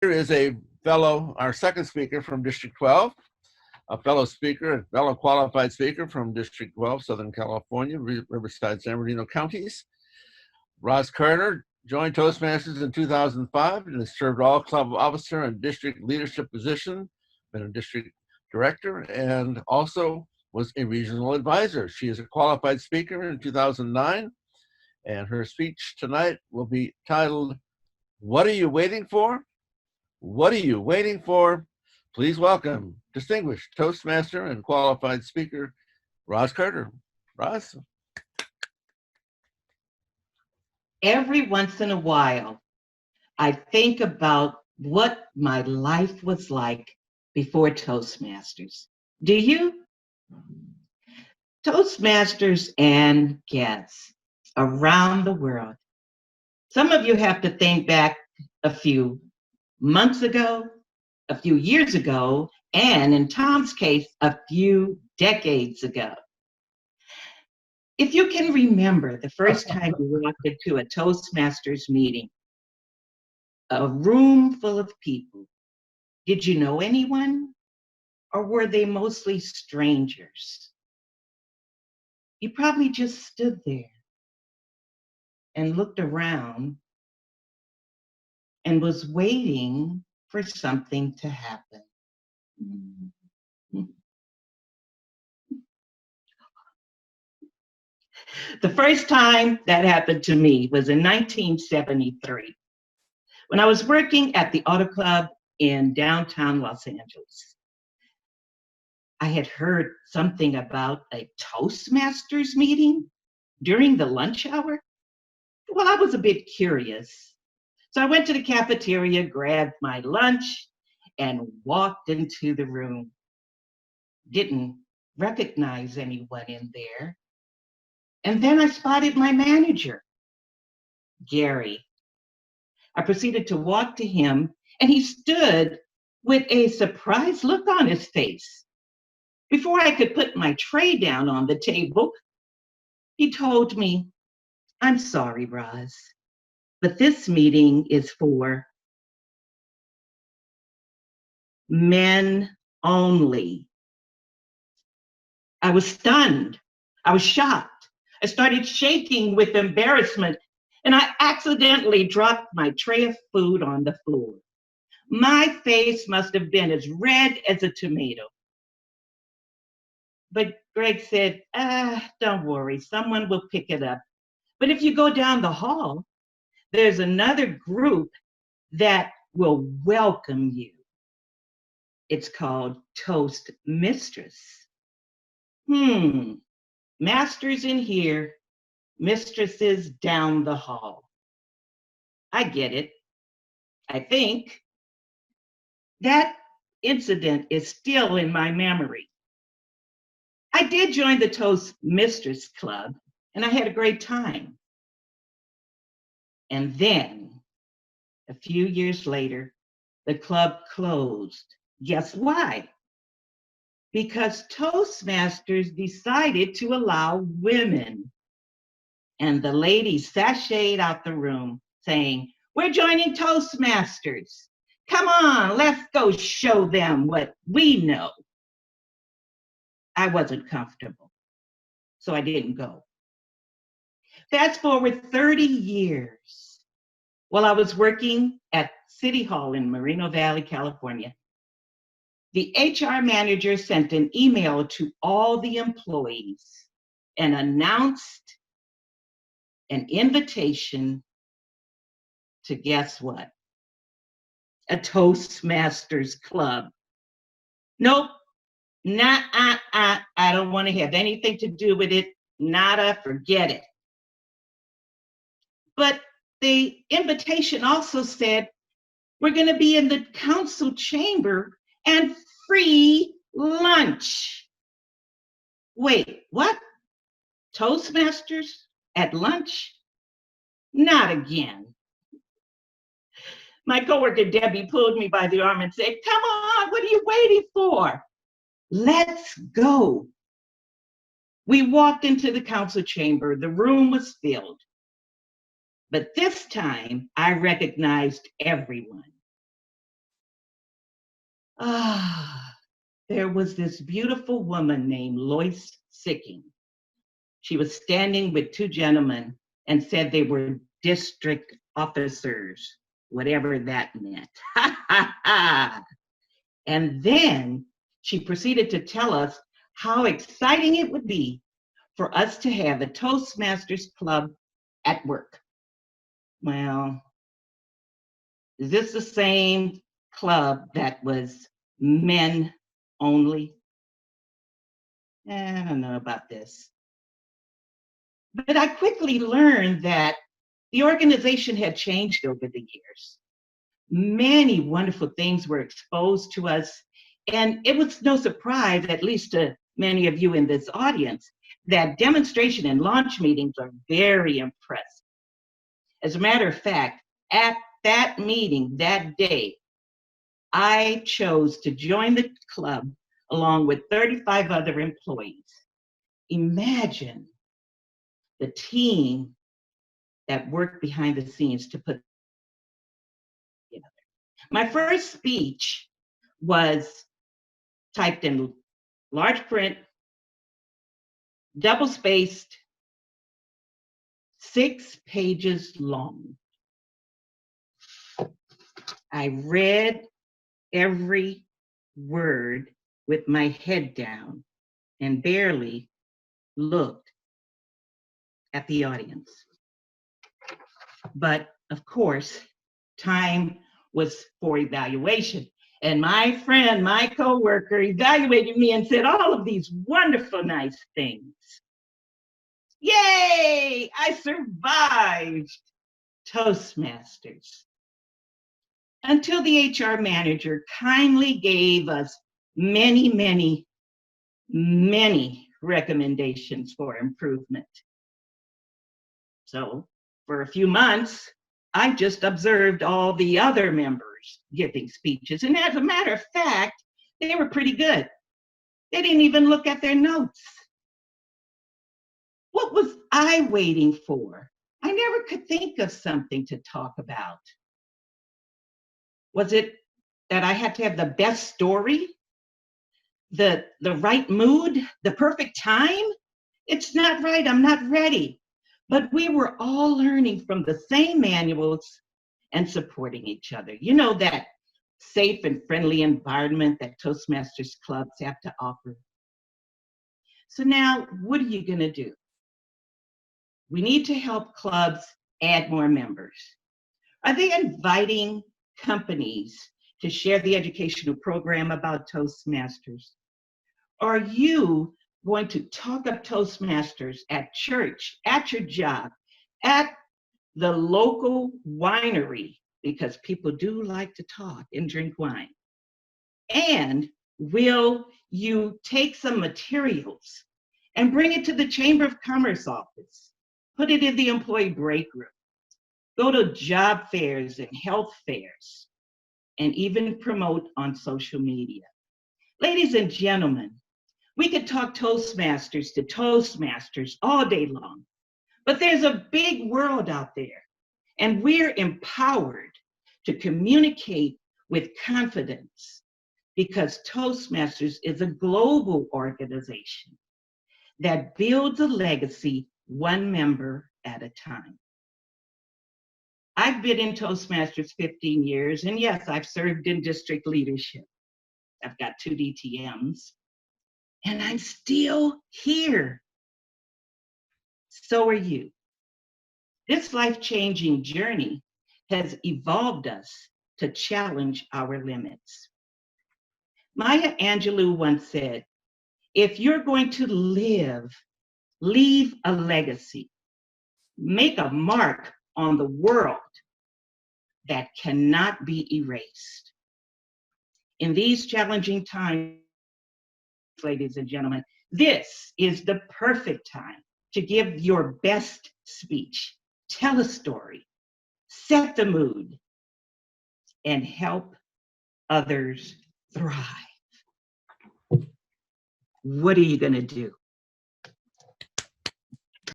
Here is our second speaker from District 12, a fellow speaker, a fellow qualified speaker from District 12, Southern California, Riverside, San Bernardino counties. Roz Carter joined Toastmasters in 2005 and has served all club officer and district leadership position, been a district director, and also was a regional advisor. She is a qualified speaker in 2009, and her speech tonight will be titled, "What Are You Waiting For? What are you waiting for?" Please welcome distinguished Toastmaster and qualified speaker, Roz Carter. Roz? Every once in a while, I think about what my life was like before Toastmasters. Do you? Toastmasters and guests around the world. Some of you have to think back a few months ago, a few years ago, and in Tom's case, a few decades ago. If you can remember the first time you walked into a Toastmasters meeting, a room full of people, did you know anyone, or were they mostly strangers? You probably just stood there and looked around and was waiting for something to happen. The first time that happened to me was in 1973, when I was working at the Auto Club in downtown Los Angeles. I had heard something about a Toastmasters meeting during the lunch hour. Well, I was a bit curious. So I went to the cafeteria, grabbed my lunch, and walked into the room. Didn't recognize anyone in there. And then I spotted my manager, Gary. I proceeded to walk to him, and he stood with a surprised look on his face. Before I could put my tray down on the table, he told me, "I'm sorry, Roz, but this meeting is for men only." I was stunned. I was shocked. I started shaking with embarrassment, and I accidentally dropped my tray of food on the floor. My face must have been as red as a tomato. But Greg said, "Don't worry, someone will pick it up. But if you go down the hall, there's another group that will welcome you. It's called Toast Mistress." Masters in here, mistresses down the hall. I get it. I think that incident is still in my memory. I did join the Toast Mistress Club, and I had a great time. And then, a few years later, the club closed. Guess why? Because Toastmasters decided to allow women. And the ladies sashayed out the room saying, "We're joining Toastmasters. Come on, let's go show them what we know." I wasn't comfortable, so I didn't go. Fast forward 30 years. While I was working at City Hall in Moreno Valley, California, the HR manager sent an email to all the employees and announced an invitation to, guess what? A Toastmasters club. Nope, I don't want to have anything to do with it. Nada, forget it. But the invitation also said, we're going to be in the council chamber and free lunch. Wait, what? Toastmasters at lunch? Not again. My coworker Debbie pulled me by the arm and said, "Come on, what are you waiting for? Let's go." We walked into the council chamber. The room was filled. But this time, I recognized everyone. There was this beautiful woman named Lois Sicking. She was standing with two gentlemen and said they were district officers, whatever that meant. And then she proceeded to tell us how exciting it would be for us to have a Toastmasters club at work. Well, is this the same club that was men only? I don't know about this. But I quickly learned that the organization had changed over the years. Many wonderful things were exposed to us, and it was no surprise, at least to many of you in this audience, that demonstration and launch meetings are very impressive. As a matter of fact, at that meeting that day, I chose to join the club along with 35 other employees. Imagine the team that worked behind the scenes to put together. My first speech was typed in large print, double spaced, 6 pages long. I read every word with my head down and barely looked at the audience. But of course, time was for evaluation. And my friend, my coworker, evaluated me and said all of these wonderful, nice things. Yay! I survived Toastmasters. Until the HR manager kindly gave us many, many, many recommendations for improvement. So for a few months, I just observed all the other members giving speeches. And as a matter of fact, they were pretty good. They didn't even look at their notes. What was I waiting for? I never could think of something to talk about. Was it that I had to have the best story, the right mood, the perfect time? It's not right, I'm not ready. But we were all learning from the same manuals and supporting each other. You know, that safe and friendly environment that Toastmasters clubs have to offer. So now, what are you gonna do? We need to help clubs add more members. Are they inviting companies to share the educational program about Toastmasters? Are you going to talk up Toastmasters at church, at your job, at the local winery, because people do like to talk and drink wine? And will you take some materials and bring it to the Chamber of Commerce office? Put it in the employee break room. Go to job fairs and health fairs, and even promote on social media. Ladies and gentlemen, we could talk Toastmasters to Toastmasters all day long, but there's a big world out there, and we're empowered to communicate with confidence because Toastmasters is a global organization that builds a legacy one member at a time. I've been in Toastmasters 15 years, and yes, I've served in district leadership. I've got 2 DTMs, and I'm still here. So are you. This life-changing journey has evolved us to challenge our limits. Maya Angelou once said, if you're going to leave a legacy, make a mark on the world that cannot be erased. In these challenging times, ladies and gentlemen, this is the perfect time to give your best speech, tell a story, set the mood, and help others thrive. What are you going to do?